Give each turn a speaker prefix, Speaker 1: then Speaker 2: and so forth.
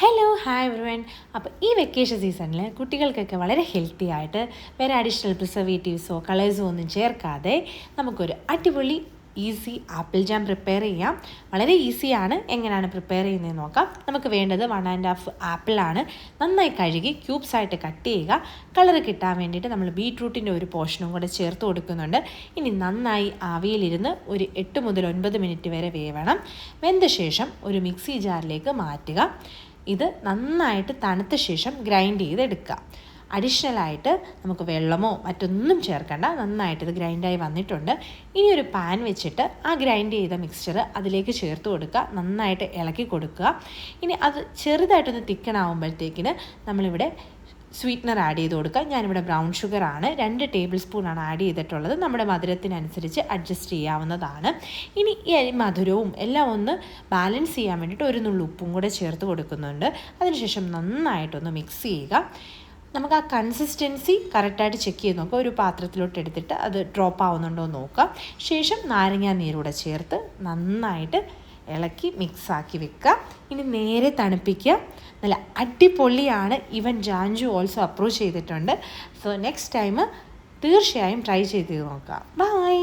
Speaker 1: Hello hi everyone. അപ്പോൾ ഈ vacation സീസണിൽ കുട്ടികൾക്കൊക്കെ വളരെ ഹെൽത്തി ആയിട്ട് വേറെ അഡീഷണൽ പ്രിസർവേറ്റീവ്സോ കളേഴ്സോ ഒന്നും ചേർക്കാതെ നമുക്കൊരു അടിപൊളി ഈസി ആപ്പിൾ ജാം പ്രിപ്പയർ ചെയ്യാം. വളരെ ഈസിയാണ്. എങ്ങനെയാണ് പ്രിപ്പയർ ചെയ്യുന്നതെന്ന് നോക്കാം. നമുക്ക് വേണ്ടത് 1½ ആപ്പിളാണ്. നന്നായി കഴുകി ക്യൂബ്സ് ആയിട്ട് കട്ട് ചെയ്യുക. കളർ കിട്ടാൻ വേണ്ടിയിട്ട് നമ്മൾ ബീട്രൂട്ടിൻ്റെ ഒരു പോർഷനും കൂടെ ചേർത്ത് കൊടുക്കുന്നുണ്ട്. ഇനി നന്നായി ആവിയിലിരുന്ന് ഒരു 8 മുതൽ 9 മിനിറ്റ് വരെ വേവണം. വെന്ത ശേഷം ഒരു മിക്സി ജാറിലേക്ക് മാറ്റുക. ഇത് നന്നായിട്ട് തണുത്ത ശേഷം ഗ്രൈൻഡ് ചെയ്തെടുക്കുക. അഡീഷണലായിട്ട് നമുക്ക് വെള്ളമോ മറ്റൊന്നും ചേർക്കണ്ട. നന്നായിട്ട് ഇത് ഗ്രൈൻഡായി വന്നിട്ടുണ്ട്. ഇനി ഒരു പാൻ വെച്ചിട്ട് ആ ഗ്രൈൻഡ് ചെയ്ത മിക്സ്ചർ അതിലേക്ക് ചേർത്ത് കൊടുക്കുക. നന്നായിട്ട് ഇളക്കി കൊടുക്കുക. ഇനി അത് ചെറുതായിട്ടൊന്ന് തിക്കണാവുമ്പോഴത്തേക്കിന് നമ്മളിവിടെ സ്വീറ്റ്നർ ആഡ് ചെയ്ത് കൊടുക്കുക. ഞാനിവിടെ ബ്രൗൺ ഷുഗറാണ് 2 ടേബിൾ സ്പൂണാണ് ആഡ് ചെയ്തിട്ടുള്ളത്. നമ്മുടെ മധുരത്തിനനുസരിച്ച് അഡ്ജസ്റ്റ് ചെയ്യാവുന്നതാണ്. ഇനി ഈ മധുരവും എല്ലാം ഒന്ന് ബാലൻസ് ചെയ്യാൻ വേണ്ടിയിട്ട് ഒരു നുള്ളു ഉപ്പും കൂടെ ചേർത്ത് കൊടുക്കുന്നുണ്ട്. അതിനുശേഷം നന്നായിട്ടൊന്ന് മിക്സ് ചെയ്യുക. നമുക്ക് ആ കൺസിസ്റ്റൻസി കറക്റ്റായിട്ട് ചെക്ക് ചെയ്ത് നോക്കുക. ഒരു പാത്രത്തിലോട്ട് എടുത്തിട്ട് അത് ഡ്രോപ്പ് ആവുന്നുണ്ടോ എന്ന് നോക്കുക. ശേഷം നാരങ്ങാ നീരൂടെ ചേർത്ത് നന്നായിട്ട് ഇളക്കി മിക്സാക്കി വെക്കുക. ഇനി നേരെ തണുപ്പിക്കുക. നല്ല അടിപൊളിയാണ്. ഈവൻ ജാൻജു ഓൾസോ അപ്രൂവ് ചെയ്തിട്ടുണ്ട്. സോ നെക്സ്റ്റ് ടൈം തീർച്ചയായും ട്രൈ ചെയ്ത് നോക്കുക. ബൈ.